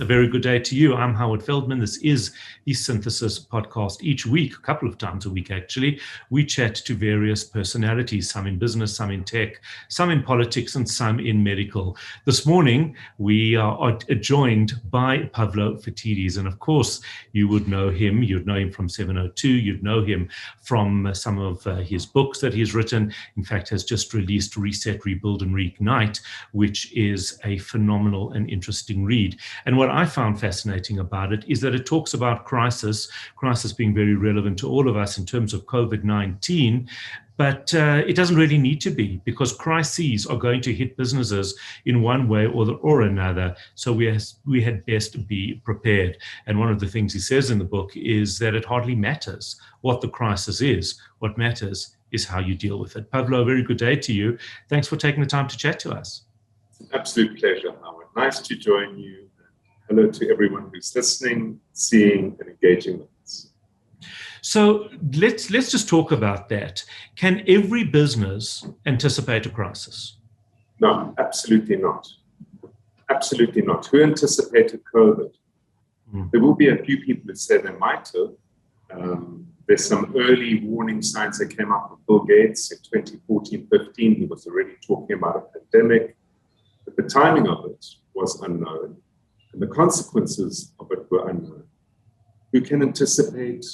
A very good day to you. I'm Howard Feldman. This is the Synthesis podcast. Each week, a couple of times a week actually, we chat to various personalities, some in business, some in tech, some in politics, and some in medical. This morning, we are joined by Pavlo Phitidis. And of course, you would know him. You'd know him from 702. You'd know him from some of his books that he's written. In fact, has just released Reset, Rebuild, and Reignite, which is a phenomenal and interesting read. And what I found fascinating about it is that it talks about crisis being very relevant to all of us in terms of COVID-19, but it doesn't really need to be, because crises are going to hit businesses in one way or another. So we had best be prepared. And one of the things he says in the book is that it hardly matters what the crisis is. What matters is how you deal with it. Pavlo, a very good day to you. Thanks for taking the time to chat to us. Absolute pleasure, Howard. Nice to join you. Hello to everyone who's listening, seeing, and engaging with us. So let's just talk about that. Can every business anticipate a crisis? No, absolutely not. Absolutely not. Who anticipated COVID? There will be a few people who say they might have. There's some early warning signs that came up with Bill Gates in 2014-15. He was already talking about a pandemic, but the timing of it was unknown. And the consequences of it were unknown. Who can anticipate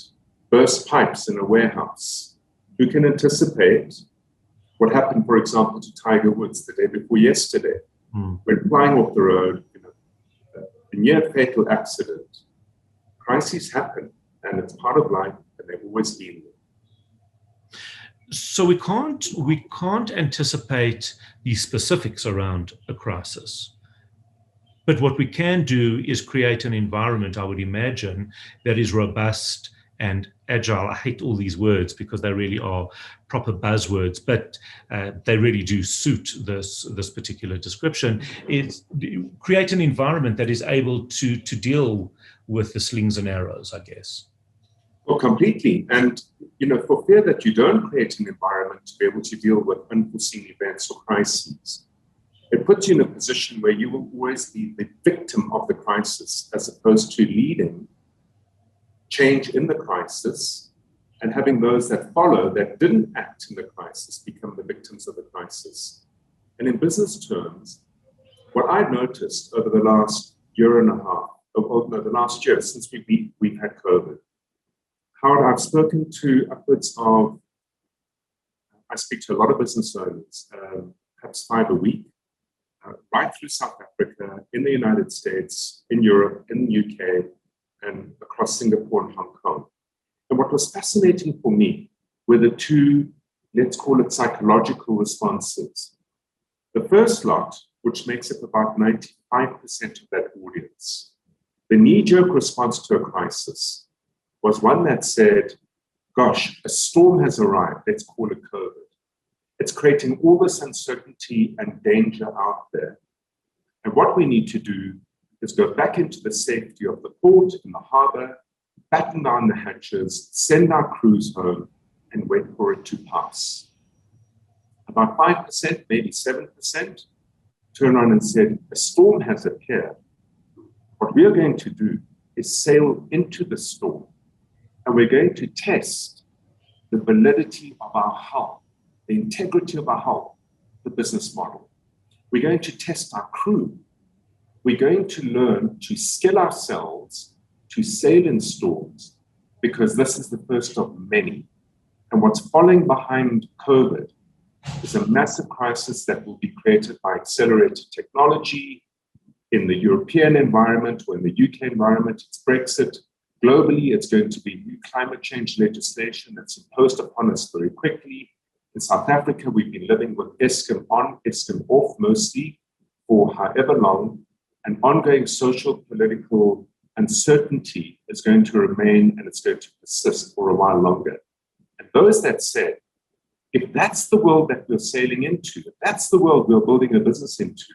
burst pipes in a warehouse? Who can anticipate what happened, for example, to Tiger Woods the day before yesterday, when flying off the road in a near fatal accident? Crises happen, and it's part of life, and they've always been there. So we can't anticipate the specifics around a crisis. But what we can do is create an environment, I would imagine, that is robust and agile. I hate all these words because they really are proper buzzwords, but they really do suit this particular description. It's create an environment that is able to deal with the slings and arrows, I guess. Well, completely. And, for fear that you don't create an environment to be able to deal with unforeseen events or crises, it puts you in a position where you will always be the victim of the crisis, as opposed to leading change in the crisis and having those that follow that didn't act in the crisis become the victims of the crisis. And in business terms, what I've noticed over the last year and a half, the last year since we've had COVID, Howard, I've spoken to I speak to a lot of business owners, perhaps 5 a week, right through South Africa, in the United States, in Europe, in the UK, and across Singapore and Hong Kong. And what was fascinating for me were the two, let's call it psychological responses. The first lot, which makes up about 95% of that audience, the knee-jerk response to a crisis was one that said, gosh, a storm has arrived, let's call it COVID. It's creating all this uncertainty and danger out there. And what we need to do is go back into the safety of the port and the harbor, batten down the hatches, send our crews home, and wait for it to pass. About 5%, maybe 7%, turned around and said, a storm has appeared. What we are going to do is sail into the storm, and we're going to test the validity of our hull, the integrity of our hull, the business model. We're going to test our crew. We're going to learn to skill ourselves to sail in storms, because this is the first of many. And what's following behind COVID is a massive crisis that will be created by accelerated technology in the European environment or in the UK environment. It's Brexit. Globally, it's going to be new climate change legislation that's imposed upon us very quickly. In South Africa, we've been living with Eskom on, Eskom off mostly for however long. And ongoing social, political uncertainty is going to remain, and it's going to persist for a while longer. And those that said, if that's the world that we're sailing into, if that's the world we're building a business into,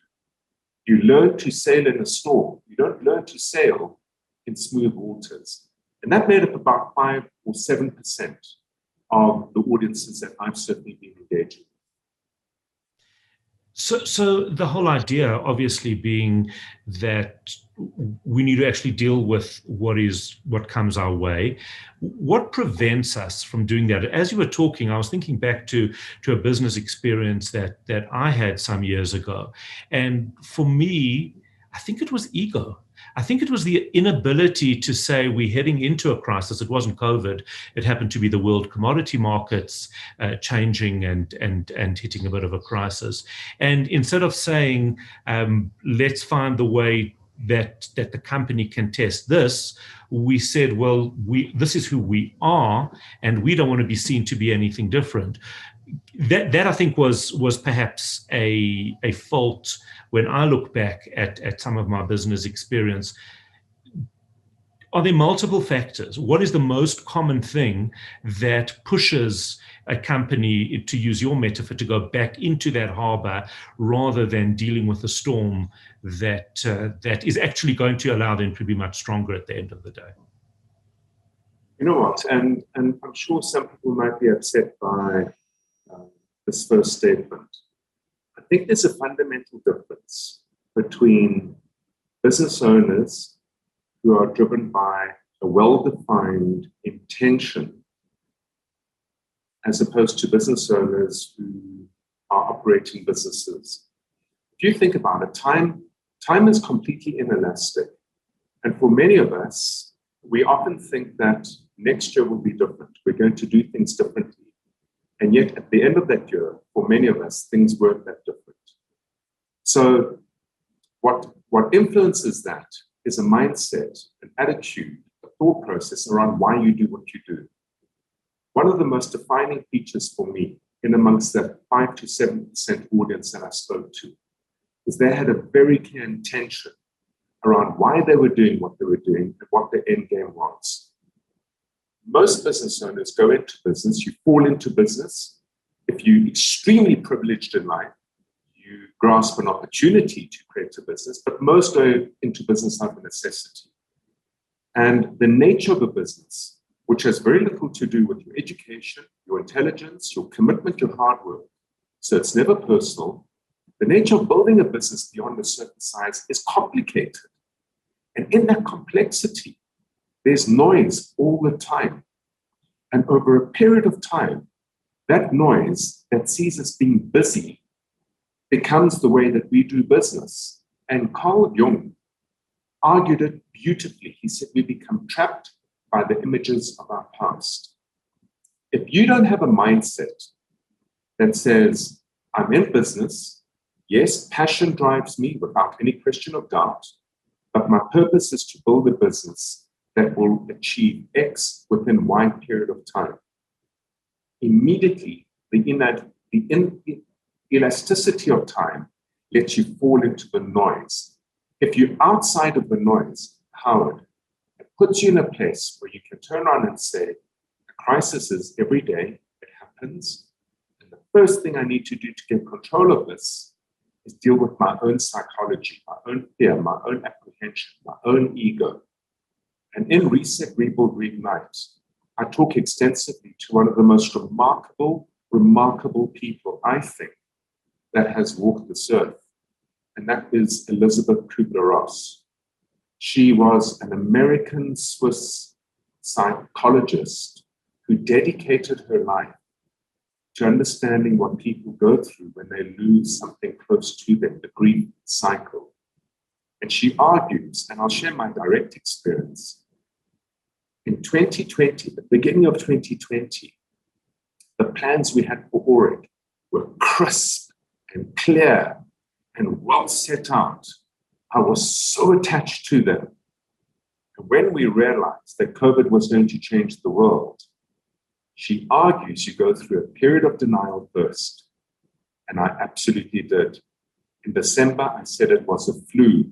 you learn to sail in a storm. You don't learn to sail in smooth waters. And that made up about 5 or 7% of the audiences that I've certainly been engaging. So the whole idea, obviously, being that we need to actually deal with what comes our way. What prevents us from doing that? As you were talking, I was thinking back to a business experience that I had some years ago, and for me, I think it was ego. I think it was the inability to say we're heading into a crisis. It wasn't COVID. It happened to be the world commodity markets changing and hitting a bit of a crisis. And instead of saying, let's find the way that the company can test this, we said, well, this is who we are, and we don't want to be seen to be anything different. That I think was perhaps a fault when I look back at some of my business experience. Are there multiple factors? What is the most common thing that pushes a company, to use your metaphor, to go back into that harbor rather than dealing with the storm that is actually going to allow them to be much stronger at the end of the day? You know what? And I'm sure some people might be upset by this first statement. I think there's a fundamental difference between business owners who are driven by a well-defined intention as opposed to business owners who are operating businesses. If you think about it, time is completely inelastic. And for many of us, we often think that next year will be different. We're going to do things differently. And yet, at the end of that year, for many of us, things weren't that different. So what influences that is a mindset, an attitude, a thought process around why you do what you do. One of the most defining features for me in amongst that 5 to 7% audience that I spoke to is they had a very clear intention around why they were doing what they were doing and what the end game was. Most business owners go into business, you fall into business. If you're extremely privileged in life, you grasp an opportunity to create a business, but most go into business out of necessity. And the nature of a business, which has very little to do with your education, your intelligence, your commitment, your hard work, so it's never personal. The nature of building a business beyond a certain size is complicated. And in that complexity, there's noise all the time. And over a period of time, that noise that sees us being busy becomes the way that we do business. And Carl Jung argued it beautifully. He said we become trapped by the images of our past. If you don't have a mindset that says, I'm in business, yes, passion drives me without any question of doubt, but my purpose is to build a business that will achieve X within Y period of time. Immediately, the elasticity of time lets you fall into the noise. If you're outside of the noise, Howard, it puts you in a place where you can turn around and say, a crisis is every day, it happens. And the first thing I need to do to get control of this is deal with my own psychology, my own fear, my own apprehension, my own ego. And in Reset, Rebuild, Reignite, I talk extensively to one of the most remarkable people, I think, that has walked this earth. And that is Elizabeth Kubler-Ross. She was an American-Swiss psychologist who dedicated her life to understanding what people go through when they lose something close to them, the grief cycle. And she argues, and I'll share my direct experience. In 2020, the beginning of 2020, the plans we had for Auric were crisp and clear and well set out. I was so attached to them. And when we realized that COVID was going to change the world, she argues you go through a period of denial first. And I absolutely did. In December, I said it was a flu.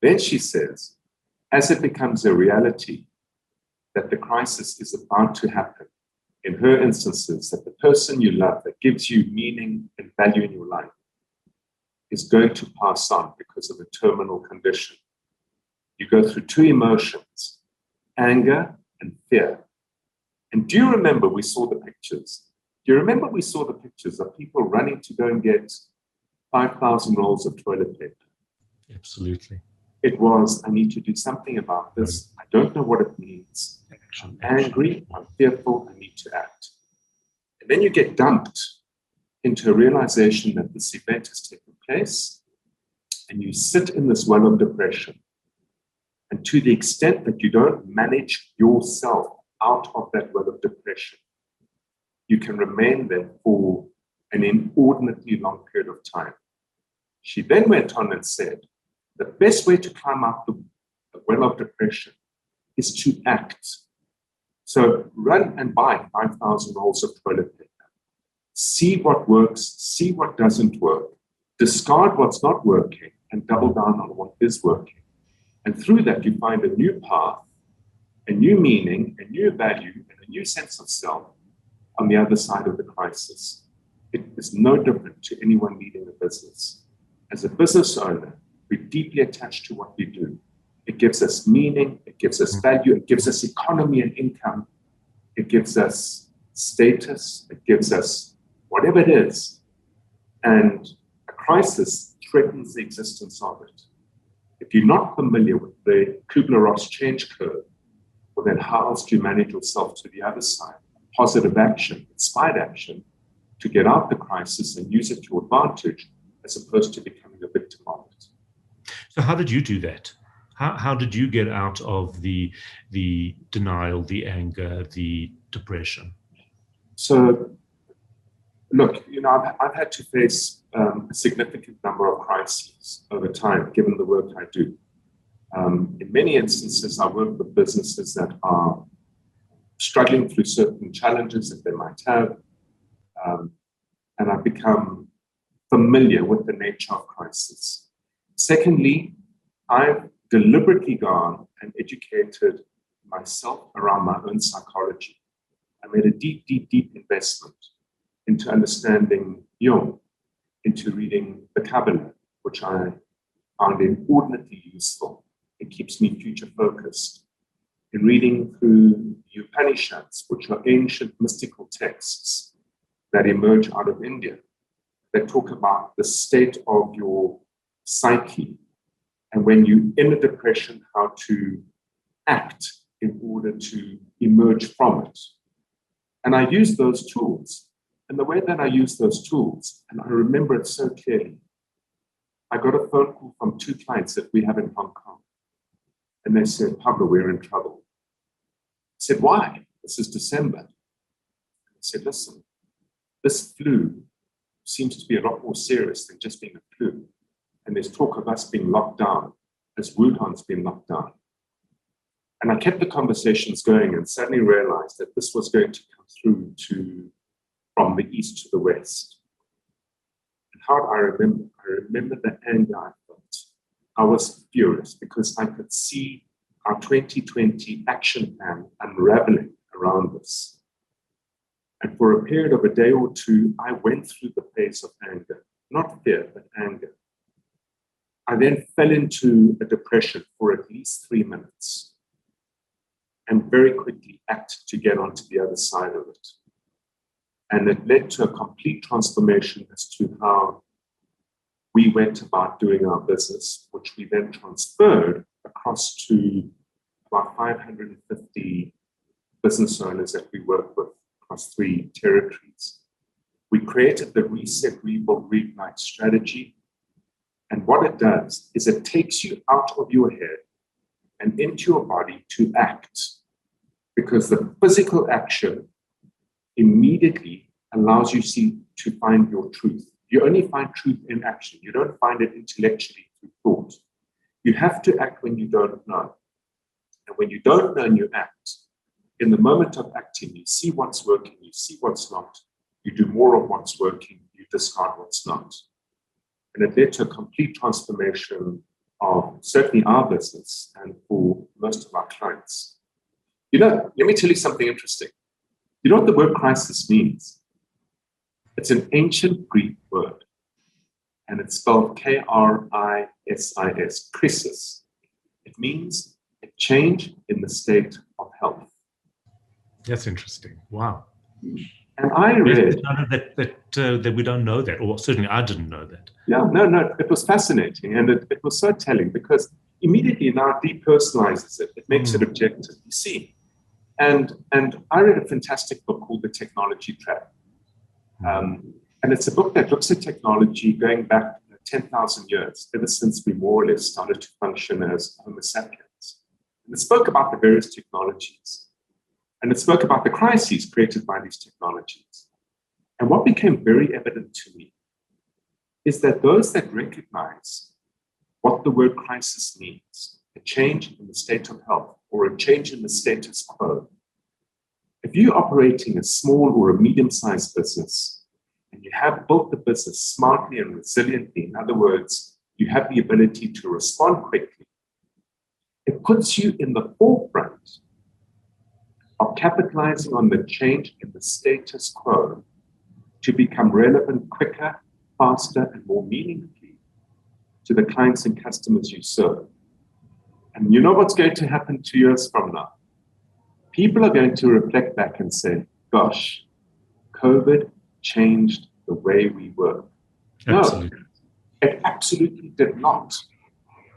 Then she says, as it becomes a reality that the crisis is about to happen, in her instances, that the person you love that gives you meaning and value in your life is going to pass on because of a terminal condition. You go through two emotions, anger and fear. And do you remember we saw the pictures? Do you remember we saw the pictures of people running to go and get 5,000 rolls of toilet paper? Absolutely. It was, I need to do something about this. I don't know what it means. I'm angry, I'm fearful, I need to act. And then you get dumped into a realization that this event has taken place, and you sit in this well of depression. And to the extent that you don't manage yourself out of that well of depression, you can remain there for an inordinately long period of time. She then went on and said, the best way to climb out the well of depression is to act. So run and buy 5,000 rolls of toilet paper. See what works, see what doesn't work, discard what's not working, and double down on what is working. And through that, you find a new path, a new meaning, a new value, and a new sense of self on the other side of the crisis. It is no different to anyone leading a business. As a business owner, we're deeply attached to what we do. It gives us meaning, it gives us value, it gives us economy and income, it gives us status, it gives us whatever it is. And a crisis threatens the existence of it. If you're not familiar with the Kubler-Ross change curve, well, then how else do you manage yourself to the other side? Positive action, inspired action, to get out the crisis and use it to your advantage, as opposed to becoming a victim of it. So how did you do that? How did you get out of the denial, the anger, the depression? So, look, I've had to face a significant number of crises over time, given the work I do. In many instances, I work with businesses that are struggling through certain challenges that they might have, and I've become familiar with the nature of crisis. Secondly, I've deliberately gone and educated myself around my own psychology. I made a deep, deep, deep investment into understanding Jung, into reading the Kabbalah, which I found inordinately useful. It keeps me future focused. In reading through the Upanishads, which are ancient mystical texts that emerge out of India, that talk about the state of your psyche, and when you're in a depression, how to act in order to emerge from it. And I use those tools. And the way that I use those tools, and I remember it so clearly, I got a phone call from 2 clients that we have in Hong Kong. And they said, Pablo, we're in trouble. I said, why? This is December. I said, listen, this flu seems to be a lot more serious than just being a flu. And there's talk of us being locked down as Wuhan's been locked down. And I kept the conversations going and suddenly realized that this was going to come through from the east to the west. And how do I remember? I remember the anger I felt. I was furious because I could see our 2020 action plan unraveling around us. And for a period of a day or two, I went through the phase of anger, not fear, but anger. I then fell into a depression for at least 3 minutes and very quickly acted to get onto the other side of it. And it led to a complete transformation as to how we went about doing our business, which we then transferred across to about 550 business owners that we work with across 3 territories. We created the Reset, Rebuild, Reignite strategy. And what it does is it takes you out of your head and into your body to act, because the physical action immediately allows you to find your truth. You only find truth in action. You don't find it intellectually through thought. You have to act when you don't know. And when you don't know and you act, in the moment of acting, you see what's working, you see what's not, you do more of what's working, you discard what's not. And it led to a complete transformation of certainly our business and for most of our clients. Let me tell you something interesting. You know what the word crisis means? It's an ancient Greek word, and it's spelled Krisis, crisis. It means a change in the state of health. That's interesting. Wow. And I read that we don't know that, or certainly I didn't know that. Yeah, no, it was fascinating, and it was so telling because immediately now it depersonalizes it. It makes it objective. You see, and I read a fantastic book called The Technology Trap, and it's a book that looks at technology going back 10,000 years, ever since we more or less started to function as Homo sapiens. And it spoke about the various technologies, and it spoke about the crises created by these technologies. And what became very evident to me is that those that recognize what the word crisis means, a change in the state of health or a change in the status quo, if you're operating a small or a medium-sized business and you have built the business smartly and resiliently, in other words, you have the ability to respond quickly, it puts you in the forefront of capitalizing on the change in the status quo to become relevant quicker, faster, and more meaningfully to the clients and customers you serve. And you know what's going to happen 2 years from now? People are going to reflect back and say, gosh, COVID changed the way we work. Absolutely. No, it absolutely did not.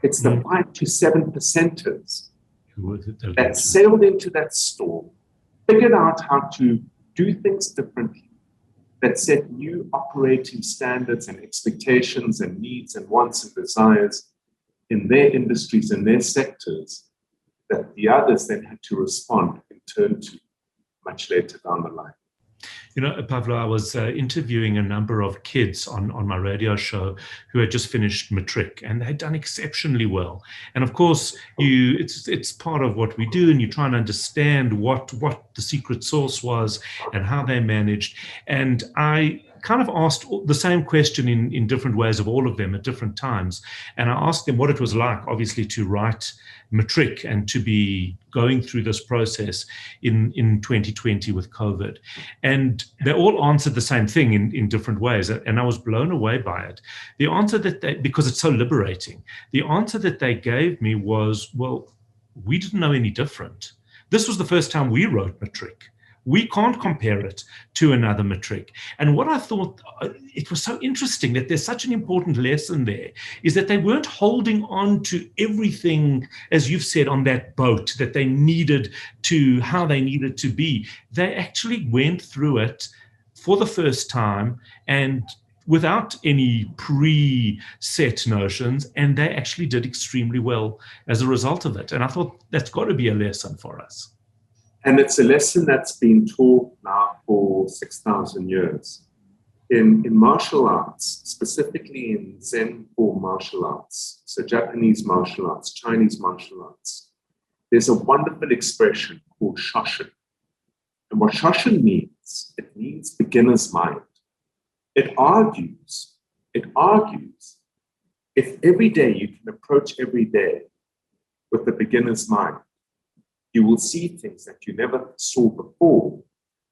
It's the 5 to 7% that sailed into that storm, figured out how to do things differently, that set new operating standards and expectations and needs and wants and desires in their industries and their sectors that the others then had to respond and turn to much later down the line. You know, Pavlo, I was interviewing a number of kids on my radio show who had just finished matric, and they had done exceptionally well. And of course, it's part of what we do, and you try and understand what the secret sauce was and how they managed. And I kind of asked the same question in different ways of all of them at different times. And I asked them what it was like, obviously, to write matric and to be going through this process in 2020 with COVID. And they all answered the same thing in different ways. And I was blown away by it. The answer because it's so liberating, the answer that they gave me was, well, we didn't know any different. This was the first time we wrote matric. We can't compare it to another matric. And what I thought, it was so interesting that there's such an important lesson there, is that they weren't holding on to everything, as you've said, on that boat that they needed to, how they needed to be. They actually went through it for the first time and without any pre-set notions, and they actually did extremely well as a result of it. And I thought that's got to be a lesson for us. And it's a lesson that's been taught now for 6,000 years. In martial arts, specifically in Zen form martial arts, so Japanese martial arts, Chinese martial arts, there's a wonderful expression called shoshin. And what shoshin means, it means beginner's mind. It argues, if every day you can approach every day with the beginner's mind, you will see things that you never saw before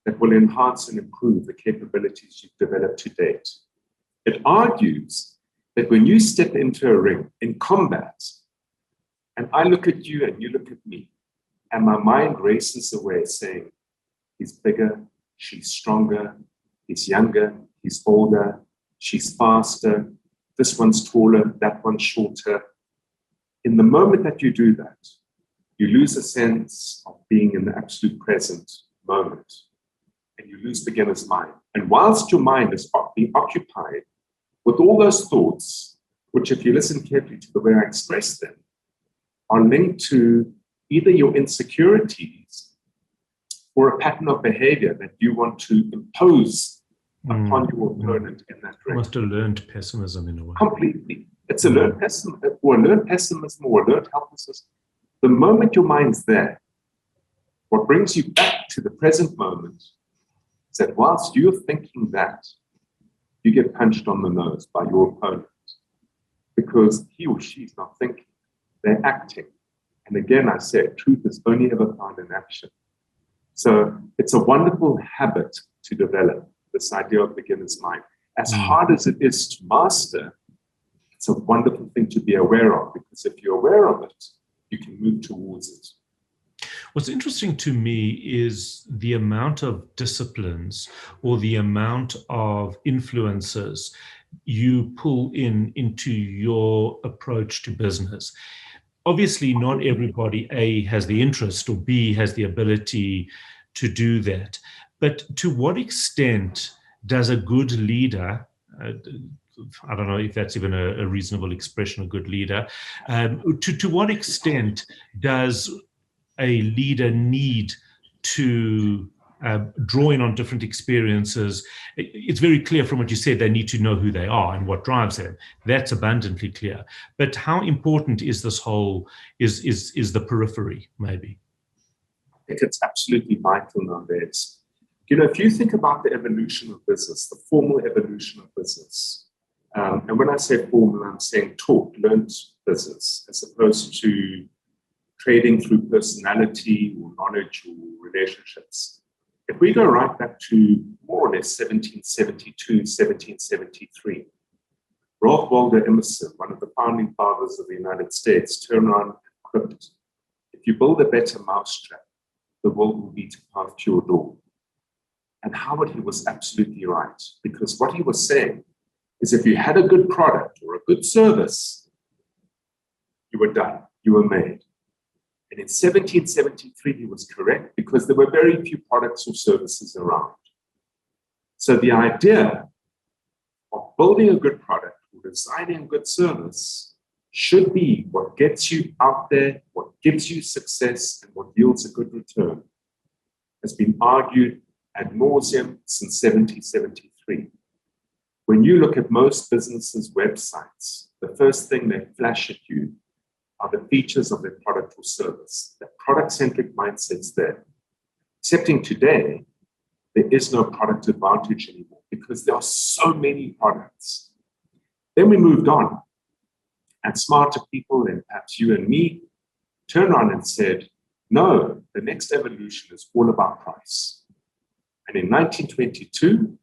that will enhance and improve the capabilities you've developed to date. It argues that when you step into a ring in combat, and I look at you and you look at me, and my mind races away saying, he's bigger, she's stronger, he's younger, he's older, she's faster, this one's taller, that one's shorter. In the moment that you do that, you lose a sense of being in the absolute present moment, and you lose beginner's mind. And whilst your mind is being occupied with all those thoughts, which if you listen carefully to the way I express them, are linked to either your insecurities or a pattern of behavior that you want to impose upon your opponent in that ring. Almost a learned pessimism in a way. Completely. It's a learned pessimism or a learned helplessness. The moment your mind's there, what brings you back to the present moment is that whilst you're thinking that, you get punched on the nose by your opponent because he or she is not thinking, they're acting. And again, I say, truth is only ever found in action. So it's a wonderful habit to develop, this idea of beginner's mind. As hard as it is to master, it's a wonderful thing to be aware of, because if you're aware of it, you can move towards it. What's interesting to me is the amount of disciplines or the amount of influences you pull into your approach to business. Obviously, not everybody, A, has the interest, or B, has the ability to do that. But to what extent does a good leader, I don't know if that's even a reasonable expression, a good leader, to what extent does a leader need to draw in on different experiences? It's very clear from what you said, they need to know who they are and what drives them. That's abundantly clear. But how important is this whole, is the periphery, maybe? I think it's absolutely vital nowadays. You know, if you think about the evolution of business, the formal evolution of business, and when I say formal, I'm saying taught, learned business, as opposed to trading through personality or knowledge or relationships. If we go right back to more or less 1772, 1773, Ralph Waldo Emerson, one of the founding fathers of the United States, turned around and quipped, if you build a better mousetrap, the world will be to path to your door. And Howard, he was absolutely right, because what he was saying is if you had a good product or a good service, you were done, you were made. And in 1773, he was correct because there were very few products or services around. So the idea of building a good product or designing a good service should be what gets you out there, what gives you success, and what yields a good return, has been argued ad nauseum since 1773. When you look at most businesses' websites, the first thing they flash at you are the features of their product or service. The product-centric mindset's there. Excepting today, there is no product advantage anymore because there are so many products. Then we moved on, and smarter people, and perhaps you and me, turned around and said, no, the next evolution is all about price. And in 1922,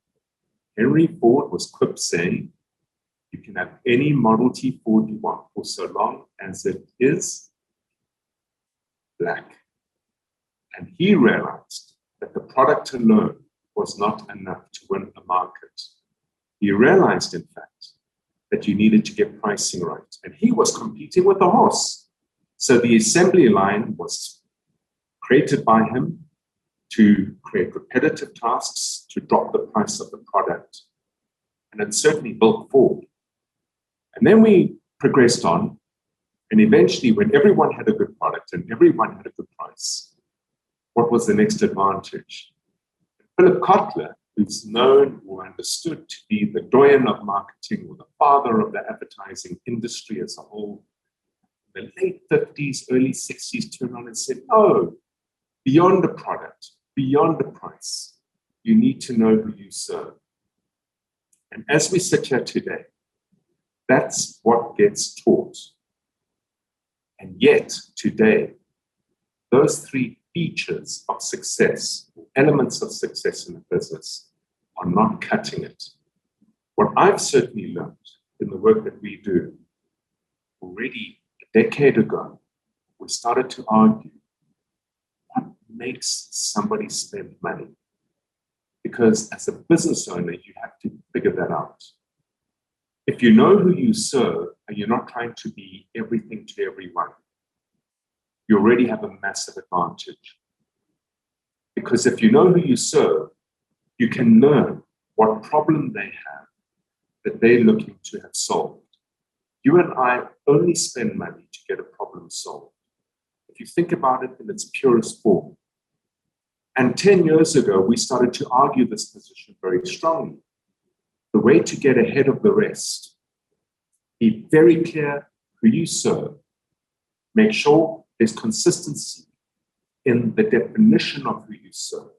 Henry Ford was quipped saying, you can have any Model T Ford you want for so long as it is black. And he realized that the product alone was not enough to win a market. He realized, in fact, that you needed to get pricing right. And he was competing with the horse. So the assembly line was created by him to create repetitive tasks, to drop the price of the product. And it certainly built Ford. And then we progressed on, and eventually when everyone had a good product and everyone had a good price, what was the next advantage? Philip Kotler, who's known or understood to be the doyen of marketing or the father of the advertising industry as a whole, in the late 50s, early 60s, turned on and said, no, beyond the product, beyond the price, you need to know who you serve. And as we sit here today, that's what gets taught. And yet, today, those three features of success, elements of success in a business, are not cutting it. What I've certainly learned in the work that we do, already a decade ago, we started to argue what makes somebody spend money. Because as a business owner, you have to figure that out. If you know who you serve and you're not trying to be everything to everyone, you already have a massive advantage. Because if you know who you serve, you can learn what problem they have that they're looking to have solved. You and I only spend money to get a problem solved. If you think about it in its purest form. And 10 years ago, we started to argue this position very strongly. The way to get ahead of the rest, be very clear who you serve, make sure there's consistency in the definition of who you serve,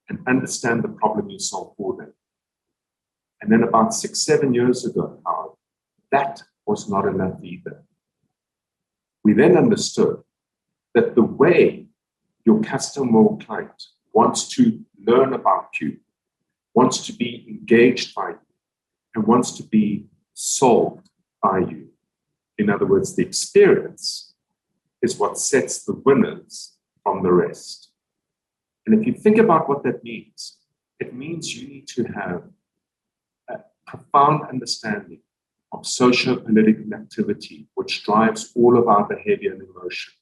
and understand the problem you solve for them. And then about 6-7 years ago, that was not enough either. We then understood that the way your customer or client wants to learn about you, wants to be engaged by you, and wants to be solved by you. In other words, the experience is what sets the winners from the rest. And if you think about what that means, it means you need to have a profound understanding of socio-political activity, which drives all of our behavior and emotion.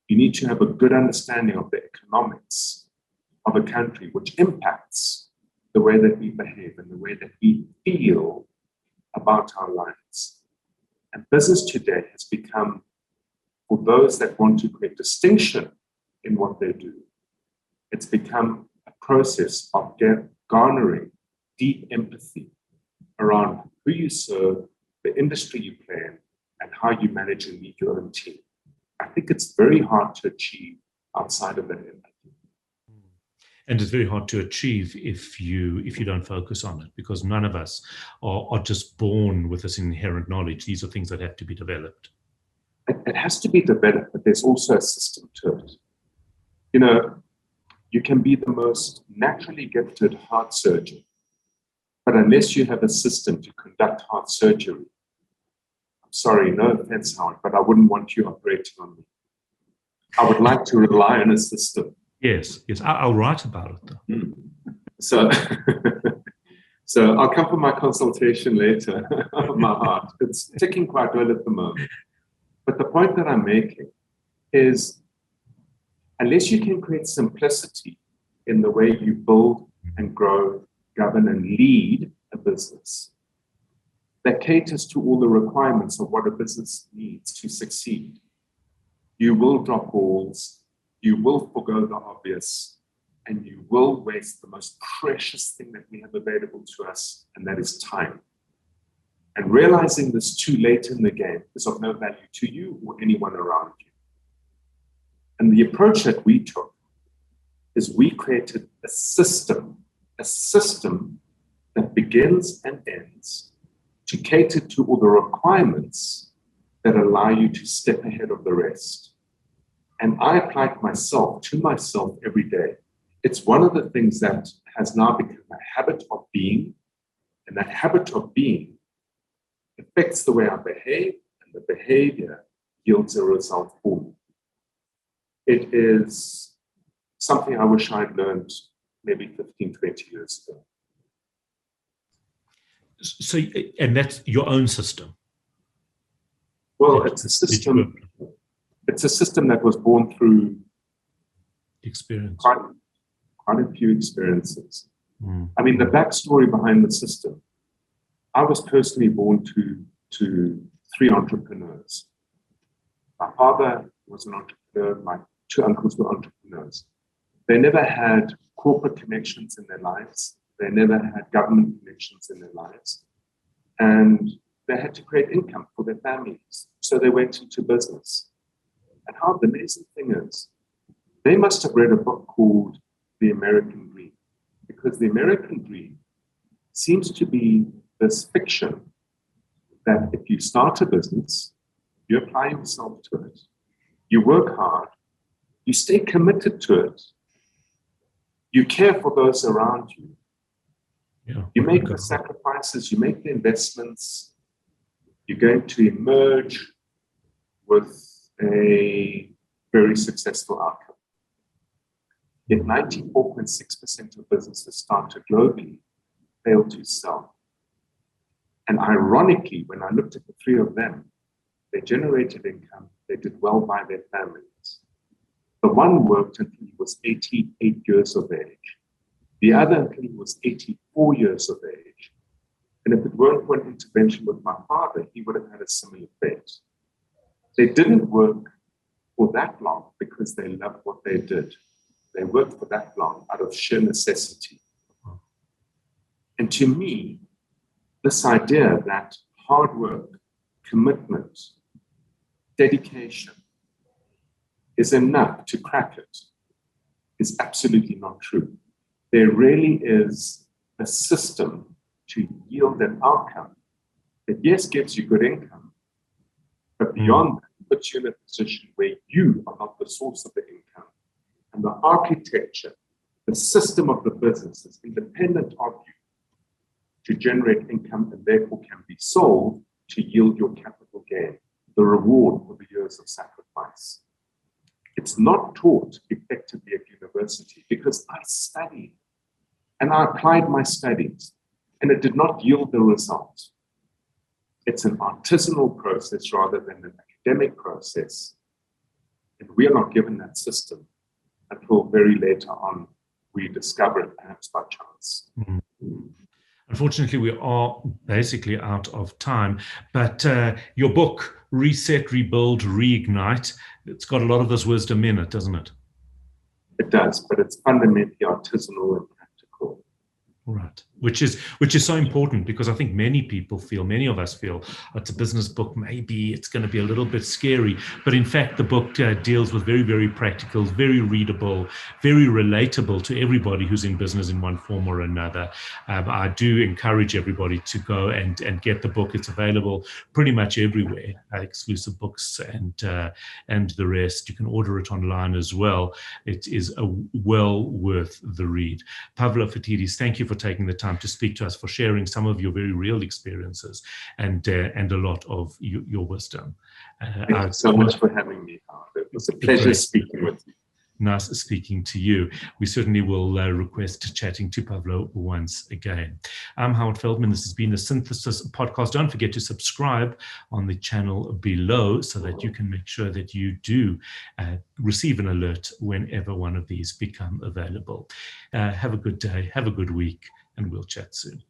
You need to have a good understanding of the economics of a country, which impacts the way that we behave and the way that we feel about our lives. And business today has become, for those that want to create distinction in what they do, it's become a process of garnering deep empathy around who you serve, the industry you play in, and how you manage and lead your own team. I think it's very hard to achieve outside of that empathy. And it's very hard to achieve if you don't focus on it, because none of us are just born with this inherent knowledge. These are things that have to be developed. It has to be developed, but there's also a system to it. You know, you can be the most naturally gifted heart surgeon, but unless you have a system to conduct heart surgery, I'm sorry, no offense, Howard, but I wouldn't want you operating on me. I would like to rely on a system. Yes, I'll write about it though. So, so I'll come for my consultation later of my heart. It's ticking quite well at the moment. But the point that I'm making is, unless you can create simplicity in the way you build and grow, govern and lead a business that caters to all the requirements of what a business needs to succeed, you will drop balls, you will forgo the obvious, and you will waste the most precious thing that we have available to us, and that is time. And realizing this too late in the game is of no value to you or anyone around you. And the approach that we took is we created a system that begins and ends to cater to all the requirements that allow you to step ahead of the rest. And I apply it to myself every day. It's one of the things that has now become a habit of being, and that habit of being affects the way I behave, and the behavior yields a result for me. It is something I wish I'd learned maybe 15, 20 years ago. So, and that's your own system? Well, it's a system. It's a system that was born through experience. Quite a few experiences. I mean, the backstory behind the system. I was personally born to three entrepreneurs. My father was an entrepreneur. My two uncles were entrepreneurs. They never had corporate connections in their lives. They never had government connections in their lives. And they had to create income for their families. So they went into business. And how the amazing thing is, they must have read a book called The American Dream, because the American dream seems to be this fiction that if you start a business, you apply yourself to it, you work hard, you stay committed to it, you care for those around you, you make the sacrifices, you make the investments, you're going to emerge with a very successful outcome. Yet 94.6% of businesses started globally fail to sell. And ironically, when I looked at the three of them, they generated income, they did well by their families. The one worked until he was 88 years of age. The other until he was 84 years of age. And if it weren't for an intervention with my father, he would have had a similar fate. They didn't work for that long because they loved what they did. They worked for that long out of sheer necessity. And to me, this idea that hard work, commitment, dedication is enough to crack it is absolutely not true. There really is a system to yield an outcome that, yes, gives you good income, but beyond that, puts you in a position where you are not the source of the income. And the architecture, the system of the business is independent of you to generate income and therefore can be sold to yield your capital gain, the reward for the years of sacrifice. It's not taught effectively at university because I studied and I applied my studies and it did not yield the results. It's an artisanal process rather than an academic process. And we are not given that system until very later on we discover it, perhaps by chance. Mm-hmm. Unfortunately, we are basically out of time, but your book, Reset, Rebuild, Reignite, it's got a lot of this wisdom in it, doesn't it? It does, but it's fundamentally artisanal and practical. Right, which is so important, because I think many of us feel it's a business book, maybe it's going to be a little bit scary, but in fact the book deals with very, very practical, very readable, very relatable to everybody who's in business in one form or another. I do encourage everybody to go and get the book. It's available pretty much everywhere, exclusive books and the rest. You can order it online as well. It is well worth the read. Pavlo Phitidis, thank you for taking the time to speak to us, for sharing some of your very real experiences and a lot of your wisdom. Thank you so much for having me, Howard. It was a pleasure speaking with you. Nice speaking to you. We certainly will request chatting to Pavlo once again. I'm Howard Feldman. This has been the Synthesis Podcast. Don't forget to subscribe on the channel below so that you can make sure that you do receive an alert whenever one of these become available. Have a good day, have a good week, and we'll chat soon.